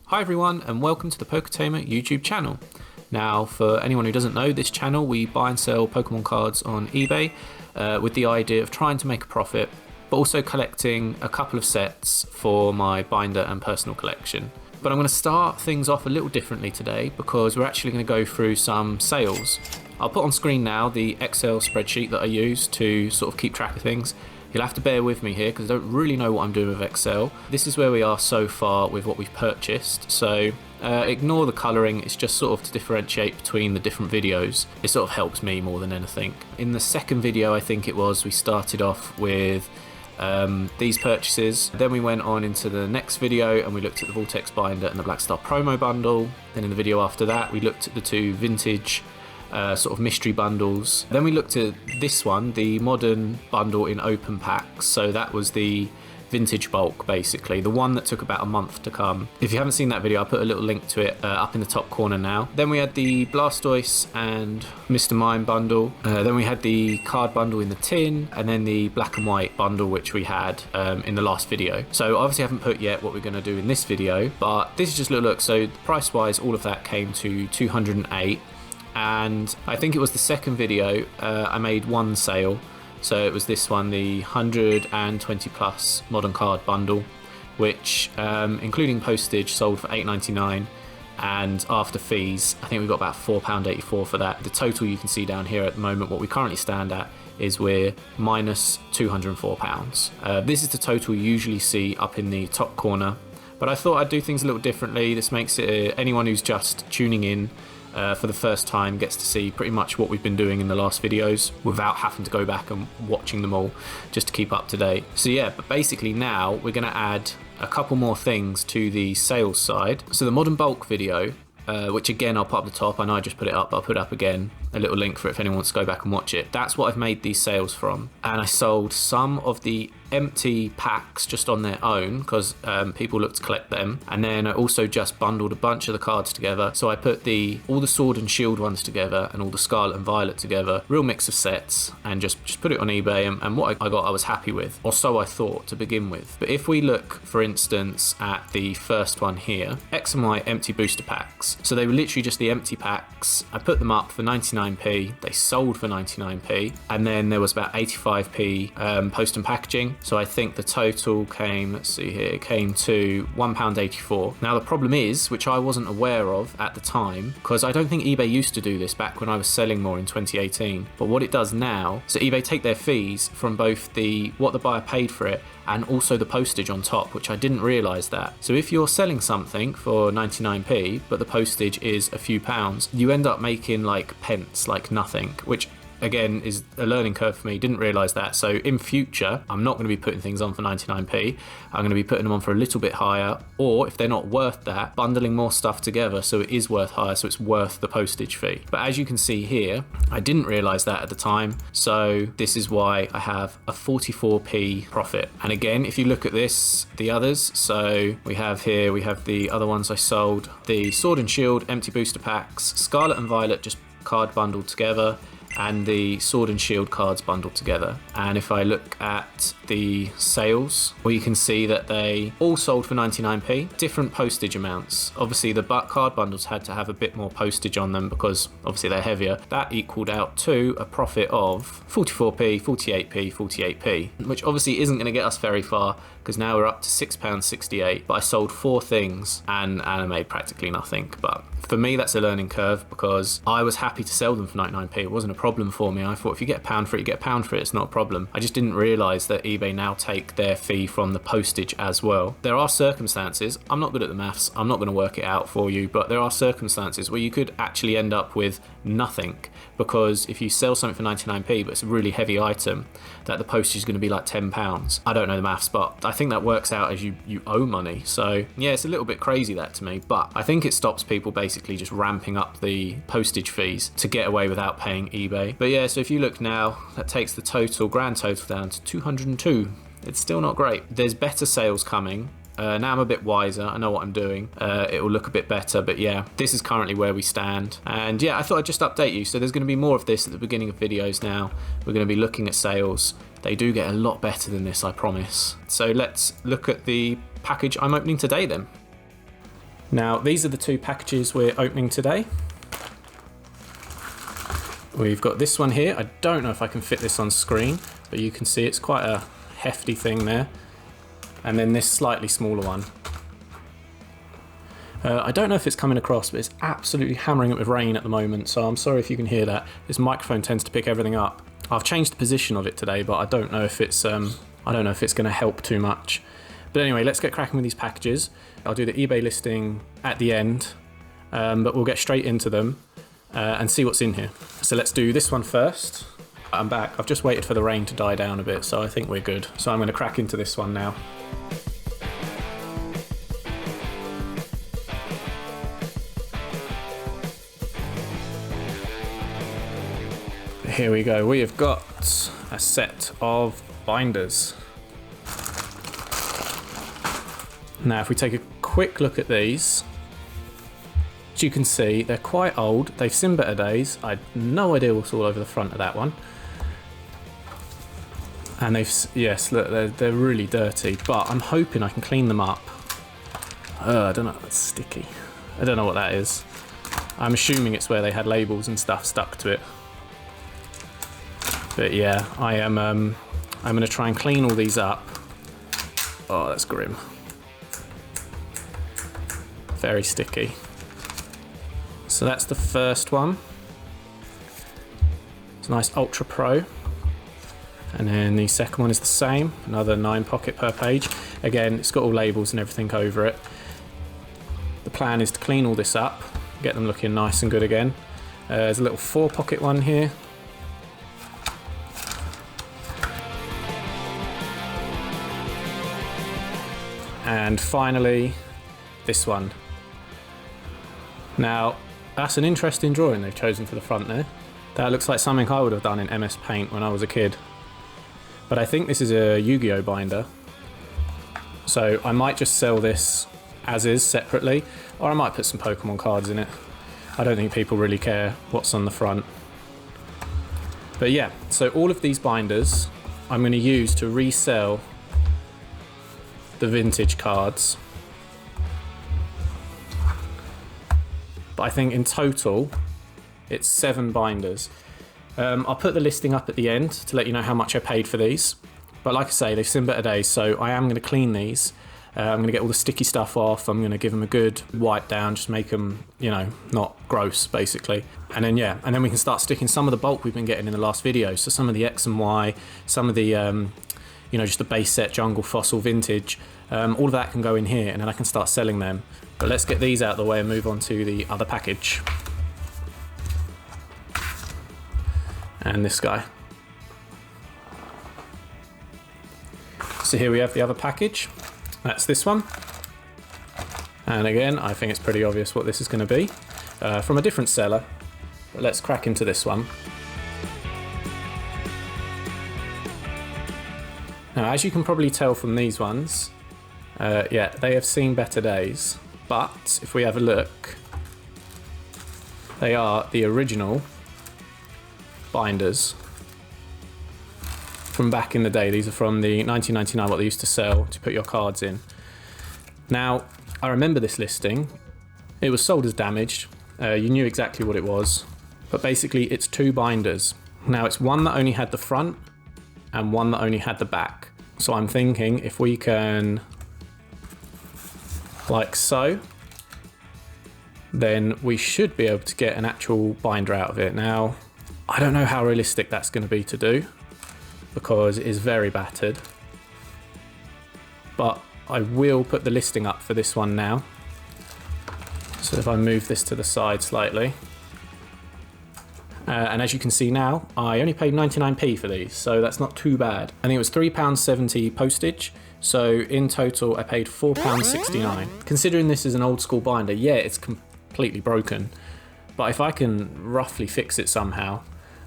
Hi everyone and welcome to the PokeTamer YouTube channel. Now for anyone who doesn't know this channel, we buy and sell Pokemon cards on eBay with the idea of trying to make a profit, but also collecting a couple of sets for my binder and personal collection. But I'm going to start things off a little differently today because we're actually going to go through some sales. I'll put on screen now the Excel spreadsheet that I use to sort of keep track of things. You'll have to bear with me here because I don't really know what I'm doing with Excel. This is where we are so far with what we've purchased, so ignore the colouring, it's just sort of to differentiate between the different videos. It sort of helps me more than anything. In the second video, I think it was, we started off with these purchases. Then we went on into the next video and we looked at the Vortex binder and the Black Star promo bundle. Then in the video after that, we looked at the two vintage sort of mystery bundles. Then we looked at this one, the modern bundle in open packs. So that was the vintage bulk, basically, the one that took about a month to come. If you haven't seen that video, I'll put a little link to it up in the top corner now. Then we had the Blastoise and Mr. Mime bundle. Then we had the card bundle in the tin, and then the black and white bundle, which we had in the last video. So obviously I haven't put yet what we're going to do in this video, but this is just a little look. So price wise, all of that came to 208. And I think it was the second video I made one sale. So it was this one, the 120 plus modern card bundle, which including postage sold for £8.99, and after fees I think we got about £4.84 for that. The total you can see down here at the moment, what we currently stand at, is we're minus £204. This is the total you usually see up in the top corner, but I thought I'd do things a little differently. This makes it anyone who's just tuning in for the first time gets to see pretty much what we've been doing in the last videos without having to go back and watching them all just to keep up to date. So yeah, but basically now we're going to add a couple more things to the sales side. So the modern bulk video, which again I'll put up the top. I know I just put it up, but I'll put it up again, a little link for it if anyone wants to go back and watch it. That's what I've made these sales from, and I sold some of the empty packs just on their own because people look to collect them, and then I also just bundled a bunch of the cards together. So I put all the Sword and Shield ones together and all the Scarlet and Violet together, real mix of sets, and just put it on eBay, and what I got I was happy with, or so I thought to begin with. But if we look for instance at the first one here, X and Y empty booster packs, so they were literally just the empty packs. I put them up for 99p, they sold for 99p, and then there was about 85p post and packaging. So I think the total came, let's see here, came to £1.84. Now the problem is, which I wasn't aware of at the time, because I don't think eBay used to do this back when I was selling more in 2018, but what it does now, so eBay take their fees from both what the buyer paid for it and also the postage on top, which I didn't realise that. So if you're selling something for 99p, but the postage is a few pounds, you end up making like pence, like nothing, which again is a learning curve for me. Didn't realise that. So in future, I'm not going to be putting things on for 99p. I'm going to be putting them on for a little bit higher, or if they're not worth that, bundling more stuff together so it is worth higher, so it's worth the postage fee. But as you can see here, I didn't realise that at the time, so this is why I have a 44p profit. And again, if you look at this, the others, so we have here, we have the other ones I sold, the Sword and Shield empty booster packs, Scarlet and Violet just card bundled together, and the Sword and Shield cards bundled together. And if I look at the sales, well, you can see that they all sold for 99p, different postage amounts. Obviously the card bundles had to have a bit more postage on them because obviously they're heavier. That equaled out to a profit of 44p, 48p, 48p, which obviously isn't going to get us very far because now we're up to £6.68, but I sold 4 things and I made practically nothing. But for me, that's a learning curve because I was happy to sell them for 99p. It wasn't a problem for me. I thought if you get a pound for it, you get a pound for it. It's not a problem. I just didn't realise that eBay now take their fee from the postage as well. There are circumstances, I'm not good at the maths, I'm not going to work it out for you, but there are circumstances where you could actually end up with nothing, because if you sell something for 99p but it's a really heavy item, that the postage is going to be like £10. I don't know the maths, but I think that works out as you owe money. So yeah, it's a little bit crazy that to me, but I think it stops people basically just ramping up the postage fees to get away without paying eBay. But yeah, so if you look now, that takes the grand total down to 202. It's still not great. There's better sales coming. Now I'm a bit wiser, I know what I'm doing. It will look a bit better, but yeah, this is currently where we stand. And yeah, I thought I'd just update you. So there's going to be more of this at the beginning of videos now. We're going to be looking at sales. They do get a lot better than this, I promise. So let's look at the package I'm opening today then. Now, these are the two packages we're opening today. We've got this one here. I don't know if I can fit this on screen, but you can see it's quite a hefty thing there. And then this slightly smaller one. I don't know if it's coming across, but it's absolutely hammering it with rain at the moment, so I'm sorry if you can hear that. This microphone tends to pick everything up. I've changed the position of it today, but I don't know if it's going to help too much. But anyway, let's get cracking with these packages. I'll do the eBay listing at the end, but we'll get straight into them and see what's in here. So let's do this one first. I'm back. I've just waited for the rain to die down a bit, so I think we're good. So I'm going to crack into this one now. Here we go. We have got a set of binders. Now, if we take a quick look at these, as you can see, they're quite old. They've seen better days. I had no idea what's all over the front of that one. And yes, look, they're really dirty, but I'm hoping I can clean them up. I don't know, that's sticky. I don't know what that is. I'm assuming it's where they had labels and stuff stuck to it. But yeah, I'm going to try and clean all these up. Oh, that's grim. Very sticky. So that's the first one. It's a nice Ultra Pro. And then the second one is the same, another 9 pocket per page. Again, it's got all labels and everything over it. The plan is to clean all this up, get them looking nice and good again. There's a little 4 pocket one here. And finally, this one. Now, that's an interesting drawing they've chosen for the front there. That looks like something I would have done in MS Paint when I was a kid. But I think this is a Yu-Gi-Oh binder. So I might just sell this as is separately, or I might put some Pokemon cards in it. I don't think people really care what's on the front. But yeah, so all of these binders I'm going to use to resell the vintage cards. But I think in total it's 7 binders. I'll put the listing up at the end to let you know how much I paid for these. But like I say, they've seen better days, so I am going to clean these. I'm going to get all the sticky stuff off. I'm going to give them a good wipe down, just make them, you know, not gross, basically. And then, yeah, and then we can start sticking some of the bulk we've been getting in the last video. So some of the X and Y, some of the, you know, just the base set, jungle, fossil, vintage. All of that can go in here, and then I can start selling them. But let's get these out of the way and move on to the other package. And this guy. So here we have the other package. That's this one. And again, I think it's pretty obvious what this is going to be. From a different seller. But let's crack into this one. Now, as you can probably tell from these ones, yeah, they have seen better days. But if we have a look, they are the original binders from back in the day. These are from the 1999, what they used to sell to put your cards in. Now, I remember this listing. It was sold as damaged. You knew exactly what it was. But basically, it's 2 binders. Now, it's one that only had the front and one that only had the back. So I'm thinking if we can, like so, then we should be able to get an actual binder out of it. Now, I don't know how realistic that's going to be to do because it is very battered. But I will put the listing up for this one now. So if I move this to the side slightly. And as you can see now, I only paid 99p for these, so that's not too bad. I think it was £3.70 postage, so in total I paid £4.69. Considering this is an old school binder, yeah, it's completely broken. But if I can roughly fix it somehow,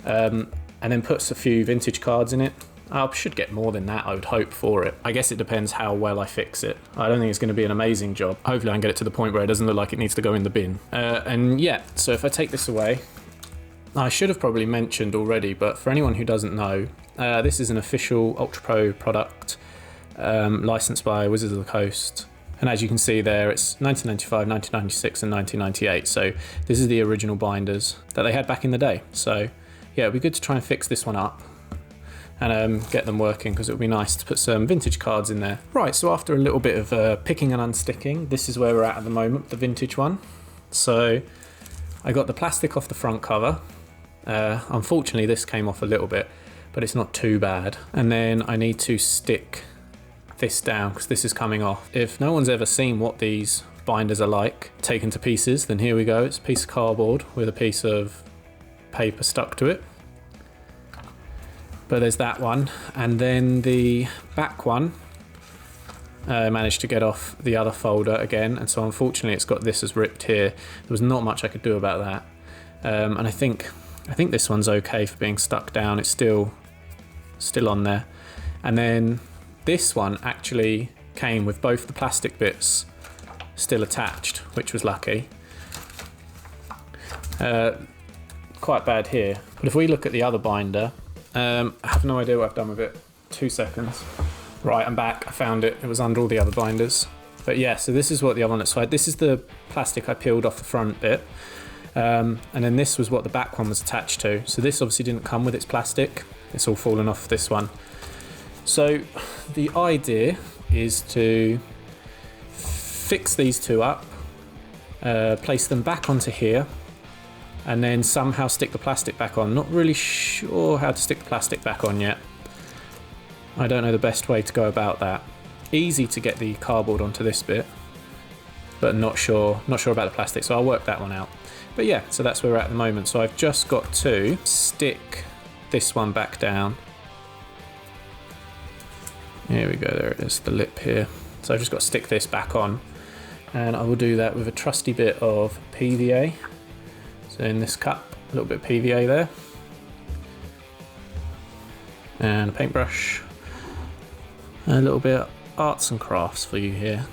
and then put a few vintage cards in it, I should get more than that, I would hope, for it. I guess it depends how well I fix it. I don't think it's going to be an amazing job. Hopefully I can get it to the point where it doesn't look like it needs to go in the bin. And yeah, so if I take this away, I should have probably mentioned already, but for anyone who doesn't know, this is an official Ultra Pro product, licensed by Wizards of the Coast, And as you can see there, it's 1995, 1996 and 1998. So this is the original binders that they had back in the day. So yeah, it'd be good to try and fix this one up and get them working, because it would be nice to put some vintage cards in there. Right, so after a little bit of picking and unsticking, this is where we're at the moment, the vintage one. So I got the plastic off the front cover. Unfortunately, this came off a little bit, but it's not too bad. And then I need to stick this down because this is coming off. If no one's ever seen what these binders are like taken to pieces, then here we go. It's a piece of cardboard with a piece of paper stuck to it. But there's that one, and then the back one managed to get off the other folder again, and so unfortunately it's got this as ripped here. There was not much I could do about that, and I think this one's okay for being stuck down. It's still on there. And then this one actually came with both the plastic bits still attached, which was lucky. Quite bad here, but if we look at the other binder, I have no idea what I've done with it. 2 seconds. Right, I'm back. I found it. It was under all the other binders. But yeah, so this is what the other one looks like. This is the plastic I peeled off the front bit. And then this was what the back one was attached to. So this obviously didn't come with its plastic. It's all fallen off this one. So the idea is to fix these two up, place them back onto here, and then somehow stick the plastic back on. Not really sure how to stick the plastic back on yet. I don't know the best way to go about that. Easy to get the cardboard onto this bit, but not sure about the plastic, so I'll work that one out. But yeah, so that's where we're at the moment. So I've just got to stick this one back down. Here we go, there it is, the lip here. So I've just got to stick this back on, and I will do that with a trusty bit of PVA. So in this cup, a little bit of PVA there, and a paintbrush, and a little bit of arts and crafts for you here.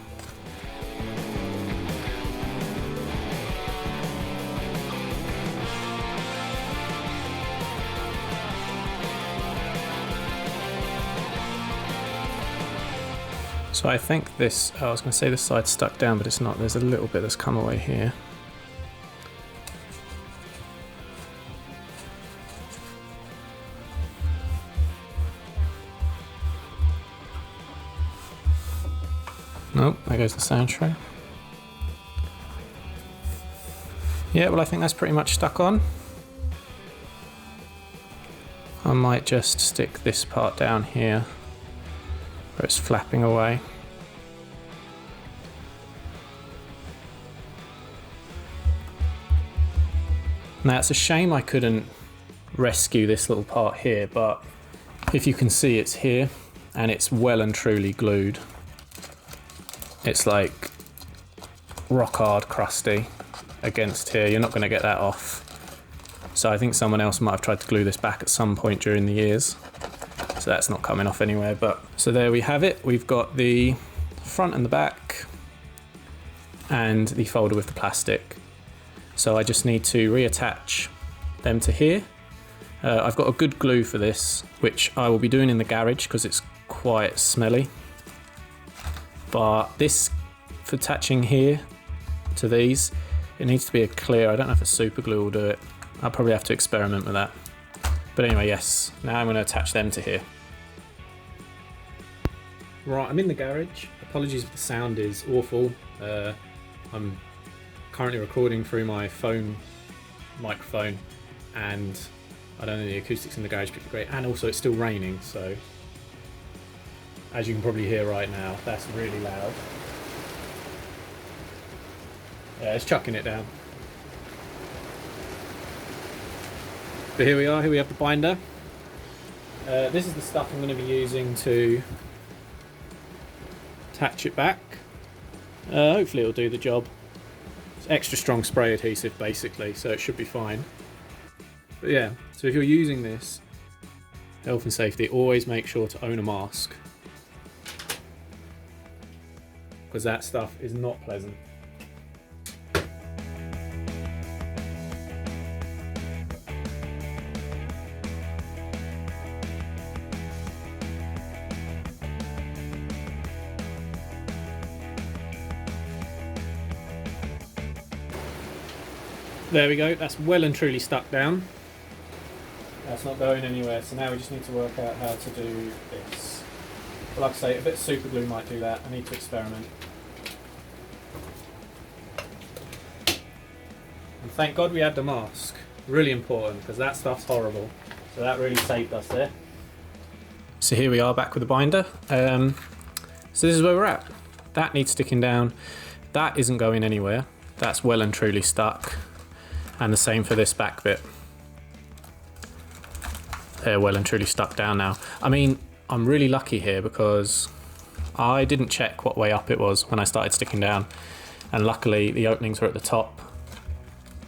So I think this, I was going to say this side's stuck down, but it's not. There's a little bit that's come away here. Nope, there goes the sound tray. Yeah, well I think that's pretty much stuck on. I might just stick this part down here where it's flapping away. Now it's a shame I couldn't rescue this little part here, but if you can see, it's here and it's well and truly glued. It's like rock hard crusty against here. You're not going to get that off. So I think someone else might have tried to glue this back at some point during the years. So that's not coming off anywhere. But so there we have it. We've got the front and the back and the folder with the plastic. So I just need to reattach them to here. I've got a good glue for this, which I will be doing in the garage because it's quite smelly. But this, for attaching here to these, it needs to be a clear. I don't know if a super glue will do it. I'll probably have to experiment with that. But anyway, yes, now I'm going to attach them to here. Right, I'm in the garage. Apologies if the sound is awful. I'm currently recording through my phone microphone, and I don't know, the acoustics in the garage are pretty great. And also it's still raining, so as you can probably hear right now, that's really loud. Yeah, it's chucking it down. But here we are, here we have the binder. This is the stuff I'm going to be using to attach it back. Hopefully it'll do the job. It's extra strong spray adhesive basically, so it should be fine. But yeah, so if you're using this, health and safety, always make sure to own a mask, because that stuff is not pleasant. There we go, that's well and truly stuck down. That's not going anywhere, so now we just need to work out how to do this. But like I say, a bit of super glue might do that. I need to experiment. And thank God we had the mask. Really important, because that stuff's horrible. So that really saved us there. So here we are back with the binder. So this is where we're at. That needs sticking down. That isn't going anywhere. That's well and truly stuck. And the same for this back bit. They're well and truly stuck down now. I mean, I'm really lucky here because I didn't check what way up it was when I started sticking down. And luckily the openings were at the top.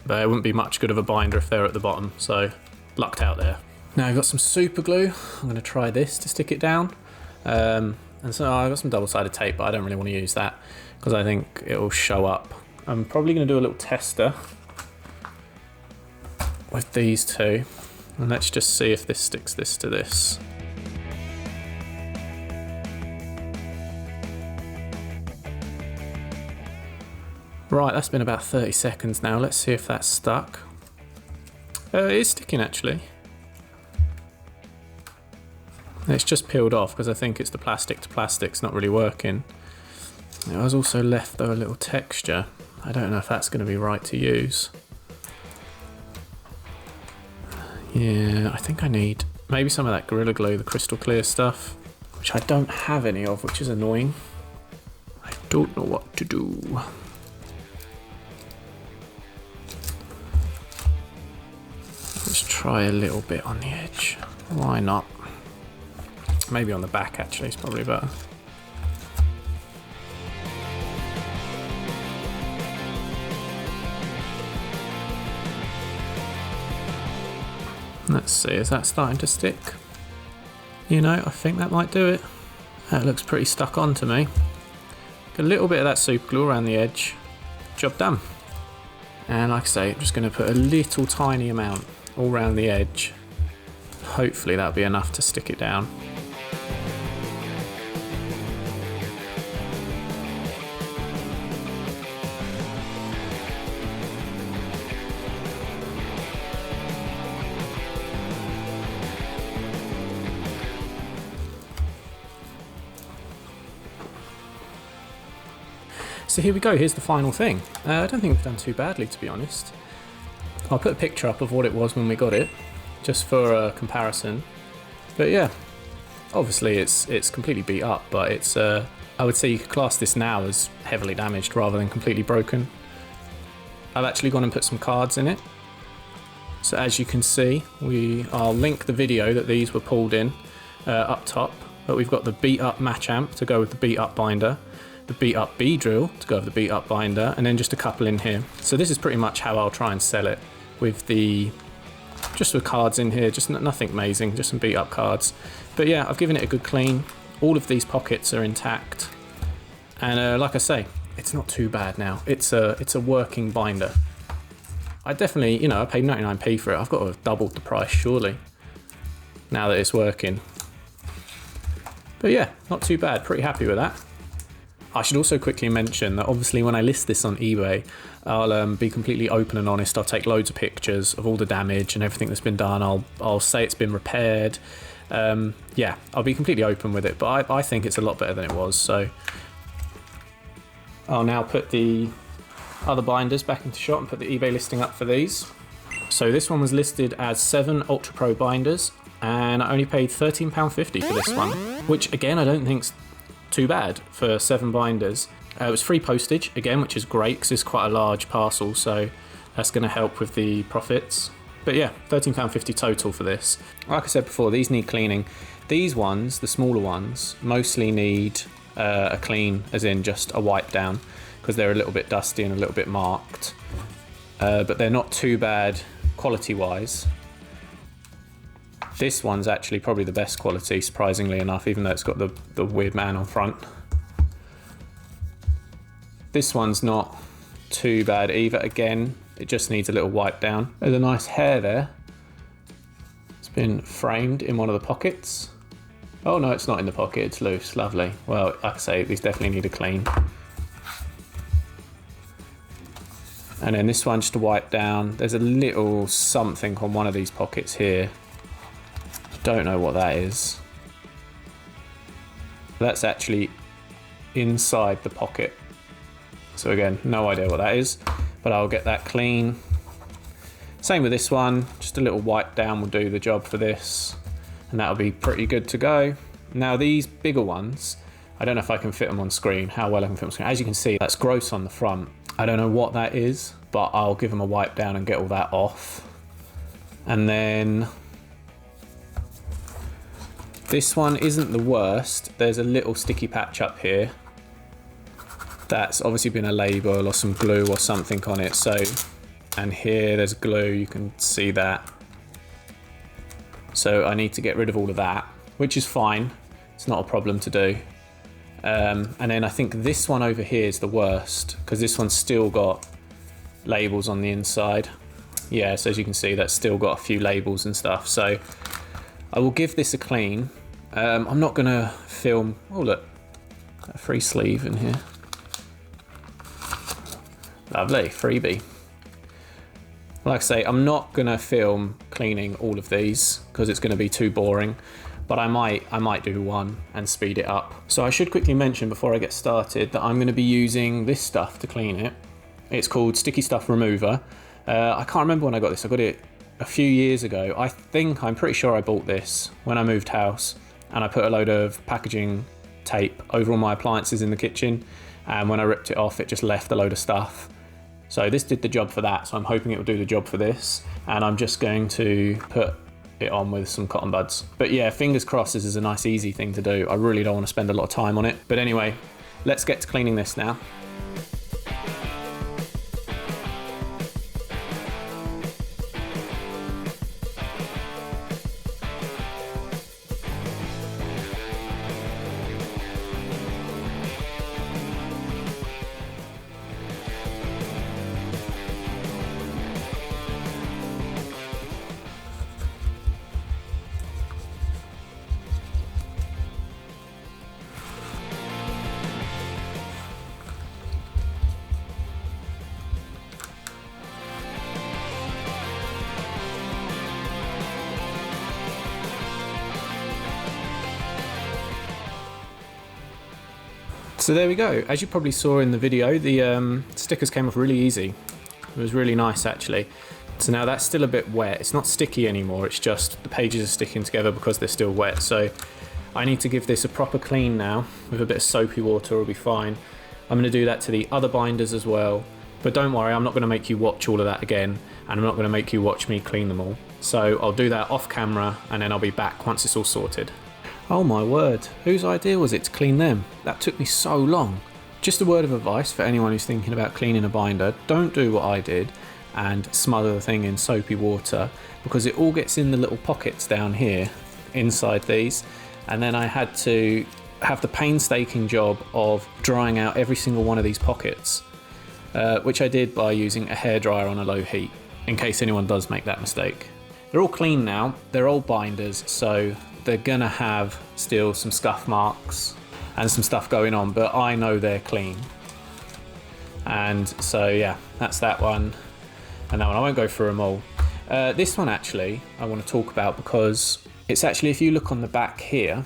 But it wouldn't be much good of a binder if they're at the bottom. So lucked out there. Now I've got some super glue. I'm going to try this to stick it down. And so I've got some double-sided tape, but I don't really want to use that because I think it will show up. I'm probably going to do a little tester with these two. And let's just see if this sticks this to this. Right, that's been about 30 seconds now. Let's see if that's stuck. It is sticking actually. It's just peeled off because I think it's the plastic to plastic's not really working. It was also left though a little texture. I don't know if that's going to be right to use. Yeah, I think I need maybe some of that Gorilla Glue, the crystal clear stuff, which I don't have any of, which is annoying. I don't know what to do. Let's try a little bit on the edge. Why not? Maybe on the back actually is probably better. Let's see, is that starting to stick? You know, I think that might do it. That looks pretty stuck on to me. A little bit of that super glue around the edge. Job done. And like I say, I'm just going to put a little tiny amount all around the edge. Hopefully that'll be enough to stick it down. So here we go, here's the final thing. I don't think we've done too badly, to be honest. I'll put a picture up of what it was when we got it, just for a comparison. But yeah, obviously it's completely beat up, but it's I would say you could class this now as heavily damaged rather than completely broken. I've actually gone and put some cards in it. So as you can see, I'll link the video that these were pulled in up top, but we've got the beat up match amp to go with the beat up binder, the beat up B drill to go with the beat up binder, and then just a couple in here. So this is pretty much how I'll try and sell it, with just with cards in here, just nothing amazing, just some beat up cards. But yeah, I've given it a good clean. All of these pockets are intact, and like I say, it's not too bad now. It's a working binder. I definitely, you know, I paid 99p for it. I've got to have doubled the price surely now that it's working. But yeah, not too bad, pretty happy with that. I should also quickly mention that obviously when I list this on eBay, I'll be completely open and honest. I'll take loads of pictures of all the damage and everything that's been done. I'll say it's been repaired. Yeah, I'll be completely open with it, but I think it's a lot better than it was. So I'll now put the other binders back into shot and put the eBay listing up for these. So this one was listed as 7 Ultra Pro binders, and I only paid £13.50 for this one, which again I don't think's too bad for 7 binders. It was free postage again, which is great because it's quite a large parcel, so that's going to help with the profits. But yeah, £13.50 total for this. Like I said before, these need cleaning. These ones, the smaller ones, mostly need a clean, as in just a wipe down, because they're a little bit dusty and a little bit marked. But they're not too bad quality wise. This one's actually probably the best quality, surprisingly enough, even though it's got the weird man on front. This one's not too bad either. Again, it just needs a little wipe down. There's a nice hair there. It's been framed in one of the pockets. Oh no, it's not in the pocket, it's loose, lovely. Well, like I say, these definitely need a clean. And then this one just to wipe down. There's a little something on one of these pockets here. Don't know what that is. That's actually inside the pocket. So again, no idea what that is, but I'll get that clean. Same with this one, just a little wipe down will do the job for this, and that'll be pretty good to go. Now these bigger ones, I don't know if I can fit them on screen, how well I can fit them on screen. As you can see, that's gross on the front. I don't know what that is, but I'll give them a wipe down and get all that off. And then this one isn't the worst. There's a little sticky patch up here. That's obviously been a label or some glue or something on it. So, and here there's glue, you can see that. So I need to get rid of all of that, which is fine. It's not a problem to do. And then I think this one over here is the worst because this one's still got labels on the inside. Yeah, so as you can see, that's still got a few labels and stuff. So I will give this a clean. I'm not gonna film, oh look, a free sleeve in here. Lovely, freebie. Like I say, I'm not gonna film cleaning all of these because it's gonna be too boring, but I might do one and speed it up. So I should quickly mention before I get started that I'm gonna be using this stuff to clean it. It's called Sticky Stuff Remover. I can't remember when I got this. I got it a few years ago. I'm pretty sure I bought this when I moved house, and I put a load of packaging tape over all my appliances in the kitchen, and when I ripped it off, it just left a load of stuff. So this did the job for that, so I'm hoping it will do the job for this, and I'm just going to put it on with some cotton buds. But yeah, fingers crossed this is a nice easy thing to do. I really don't want to spend a lot of time on it. But anyway, let's get to cleaning this now. So there we go. As you probably saw in the video, the stickers came off really easy. It was really nice actually. So now that's still a bit wet. It's not sticky anymore, it's just the pages are sticking together because they're still wet. So I need to give this a proper clean now with a bit of soapy water, it'll be fine. I'm going to do that to the other binders as well. But don't worry, I'm not going to make you watch all of that again, and I'm not going to make you watch me clean them all. So I'll do that off camera and then I'll be back once it's all sorted. Oh my word, whose idea was it to clean them? That took me so long. Just a word of advice for anyone who's thinking about cleaning a binder, don't do what I did and smother the thing in soapy water, because it all gets in the little pockets down here, inside these, and then I had to have the painstaking job of drying out every single one of these pockets, which I did by using a hairdryer on a low heat, in case anyone does make that mistake. They're all clean now, they're old binders, so they're gonna have still some scuff marks and some stuff going on, but I know they're clean. And so yeah, that's that one and that one. I won't go through them all. This one actually I want to talk about because it's actually, if you look on the back here,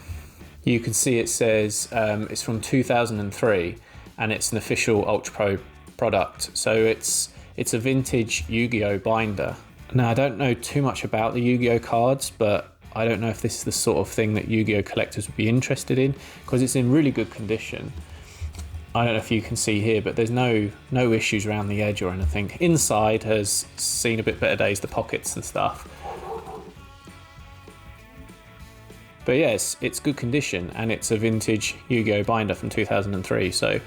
you can see it says it's from 2003 and it's an official Ultra Pro product. So it's a vintage Yu-Gi-Oh binder. Now I don't know too much about the Yu-Gi-Oh cards, but I don't know if this is the sort of thing that Yu-Gi-Oh collectors would be interested in, because it's in really good condition. I don't know if you can see here, but there's no issues around the edge or anything. Inside has seen a bit better days, the pockets and stuff. But yes, it's good condition, and it's a vintage Yu-Gi-Oh binder from 2003. So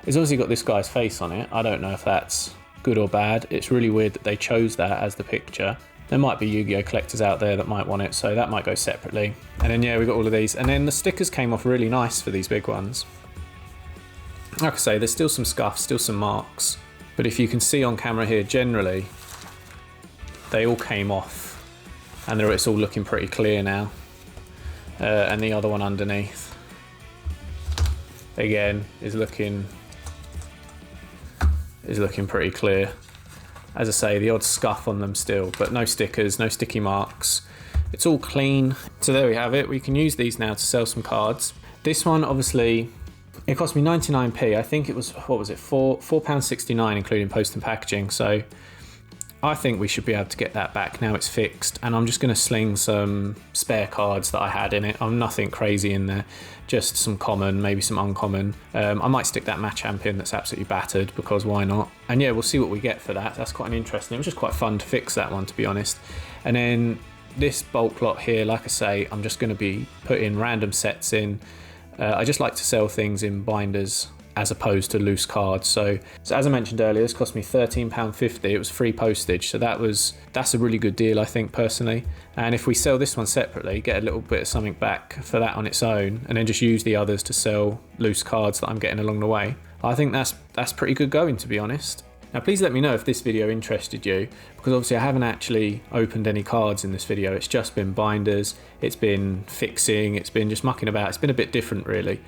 it's obviously got this guy's face on it. I don't know if that's good or bad. It's really weird that they chose that as the picture. There might be Yu-Gi-Oh collectors out there that might want it, so that might go separately. And then yeah, we got all of these. And then the stickers came off really nice for these big ones. Like I say, there's still some scuffs, still some marks. But if you can see on camera here, generally, they all came off. And it's all looking pretty clear now. And the other one underneath, again, is looking pretty clear. As I say, the odd scuff on them still, but no stickers, no sticky marks. It's all clean. So there we have it. We can use these now to sell some cards. This one, obviously, it cost me 99p. I think it was, what was it, £4.69 including post and packaging. So I think we should be able to get that back now it's fixed. And I'm just going to sling some spare cards that I had in it. I'm nothing crazy in there, just some common, maybe some uncommon. I might stick that Machamp in that's absolutely battered, because why not? And yeah, we'll see what we get for that. That's quite an interesting. It was just quite fun to fix that one, to be honest. And then this bulk lot here, like I say, I'm just going to be putting random sets in. I just like to sell things in binders as opposed to loose cards. So as I mentioned earlier, this cost me £13.50. It was free postage, so that's a really good deal, I think, personally. And if we sell this one separately, get a little bit of something back for that on its own, and then just use the others to sell loose cards that I'm getting along the way, I think that's pretty good going, to be honest. Now please let me know if this video interested you, because obviously I haven't actually opened any cards in this video. It's just been binders, it's been fixing, it's been just mucking about. It's been a bit different, really.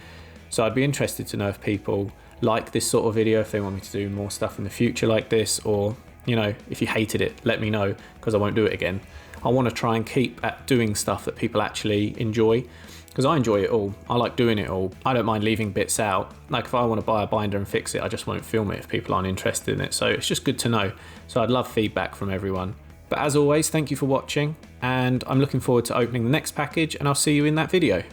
So I'd be interested to know if people like this sort of video, if they want me to do more stuff in the future like this, or, you know, if you hated it, let me know, because I won't do it again. I want to try and keep at doing stuff that people actually enjoy, because I enjoy it all. I like doing it all. I don't mind leaving bits out. Like if I want to buy a binder and fix it, I just won't film it if people aren't interested in it. So it's just good to know. So I'd love feedback from everyone. But as always, thank you for watching, and I'm looking forward to opening the next package, and I'll see you in that video.